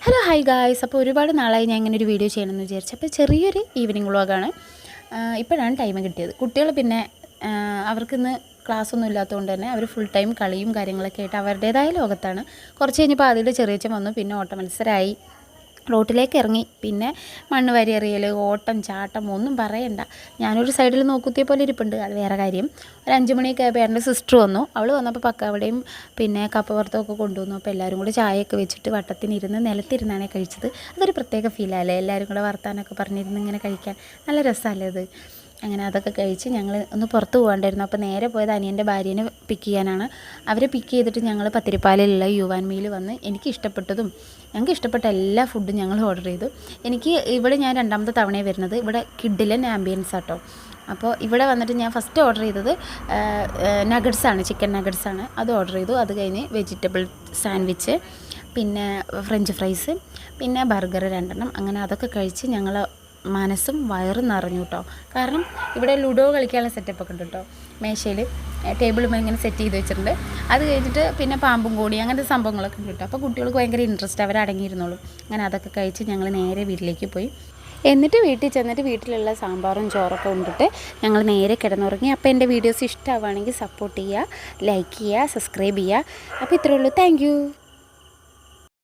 Hello hi guys. അപ്പോൾ ഒരുപാട് നാളായി ഞാൻ ഇങ്ങനെ ഒരു വീഡിയോ ചെയ്യണമെന്ന് വിചാരിച്ചു. അപ്പോൾ ചെറിയൊരു ഈവനിങ് വ്ളോഗാണ്. ഇപ്പോഴാണ് ടൈം കിട്ടിയത്. കുട്ടികൾ പിന്നെ അവർക്കിന്ന് ക്ലാസ്സൊന്നും ഇല്ലാത്തതുകൊണ്ട് തന്നെ അവർ ഫുൾ ടൈം കളിയും കാര്യങ്ങളൊക്കെ ആയിട്ട് അവരുടേതായ ലോകത്താണ്. കുറച്ച് കഴിഞ്ഞപ്പോൾ ആദ്യത്തെ ചെറിയച്ഛൻ വന്നു. പിന്നെ ഓട്ട മത്സരമായി, റോട്ടിലേക്ക് ഇറങ്ങി. പിന്നെ മണ്ണ് വാരി എറിയൽ, ഓട്ടം, ചാട്ടം, ഒന്നും പറയണ്ട. ഞാനൊരു സൈഡിൽ നോക്കുത്തിയ പോലെ ഇരിപ്പുണ്ട്, അത് വേറെ കാര്യം. ഒരു 5 മണിയൊക്കെ ആയപ്പോൾ എൻ്റെ സിസ്റ്റർ വന്നു. അവൾ വന്നപ്പോൾ പക്കാവടയും പിന്നെ കപ്പ വറുത്തമൊക്കെ കൊണ്ടുവന്നു. അപ്പോൾ എല്ലാവരും കൂടി ചായയൊക്കെ വെച്ചിട്ട് വട്ടത്തിനിരുന്ന് നിലത്തിരുന്നാണ് കഴിച്ചത്. അതൊരു പ്രത്യേക ഫീലല്ലേ, എല്ലാവരും കൂടെ വർത്താനമൊക്കെ പറഞ്ഞിരുന്ന് ഇങ്ങനെ കഴിക്കാൻ നല്ല രസമല്ലേ അത്. അങ്ങനെ അതൊക്കെ കഴിച്ച് ഞങ്ങൾ ഒന്ന് പുറത്ത് പോകാണ്ടായിരുന്നു. അപ്പോൾ നേരെ പോയത് അനിയൻ്റെ ഭാര്യേനെ പിക്ക് ചെയ്യാനാണ്. അവരെ പിക്ക് ചെയ്തിട്ട് ഞങ്ങൾ പത്തിരിപ്പാലയിലുള്ള യുവാൻ മീൽ വന്ന് എനിക്ക് ഇഷ്ടപ്പെട്ടതും ഞങ്ങൾക്ക് ഇഷ്ടപ്പെട്ട എല്ലാ ഫുഡും ഞങ്ങൾ ഓർഡർ ചെയ്തു. എനിക്ക് ഇവിടെ ഞാൻ 2ാമത്തെ തവണയാണ് വരുന്നത്. ഇവിടെ കിഡിലൻ ആംബിയൻസ് ആട്ടോ. അപ്പോൾ ഇവിടെ വന്നിട്ട് ഞാൻ ഫസ്റ്റ് ഓർഡർ ചെയ്തത് നഗറ്റ്സാണ്, ചിക്കൻ നഗറ്റ്സാണ്. അത് ഓർഡർ ചെയ്തു. അത് കഴിഞ്ഞ് വെജിറ്റബിൾ സാൻഡ്വിച്ച്, പിന്നെ ഫ്രഞ്ച് ഫ്രൈസ്, പിന്നെ ബർഗർ 2 അങ്ങനെ അതൊക്കെ കഴിച്ച് ഞങ്ങൾ മനസ്സും വയറും നിറഞ്ഞു കേട്ടോ. കാരണം ഇവിടെ ലുഡോ കളിക്കാനുള്ള സെറ്റപ്പൊക്കെ ഉണ്ട് കേട്ടോ. മേശയിൽ ടേബിളും ഇങ്ങനെ സെറ്റ് ചെയ്ത് വെച്ചിട്ടുണ്ട്. അത് കഴിഞ്ഞിട്ട് പിന്നെ പാമ്പും കോടി അങ്ങനത്തെ സംഭവങ്ങളൊക്കെ ഉണ്ട് കേട്ടോ. അപ്പോൾ കുട്ടികൾക്ക് ഭയങ്കര ഇൻട്രസ്റ്റ്, അവർ അടങ്ങിയിരുന്നോളും. അങ്ങനെ അതൊക്കെ കഴിച്ച് ഞങ്ങൾ നേരെ വീട്ടിലേക്ക് പോയി. എന്നിട്ട് വീട്ടിൽ ചെന്നിട്ട് വീട്ടിലുള്ള സാമ്പാറും ചോറൊക്കെ കൊണ്ടിട്ട് ഞങ്ങൾ നേരെ കിടന്നുറങ്ങി. അപ്പോൾ എൻ്റെ വീഡിയോസ് ഇഷ്ടമാവുകയാണെങ്കിൽ സപ്പോർട്ട് ചെയ്യുക, ലൈക്ക് ചെയ്യുക, സബ്സ്ക്രൈബ് ചെയ്യുക. അപ്പോൾ ഇത്രയേ ഉള്ളൂ. Thank you.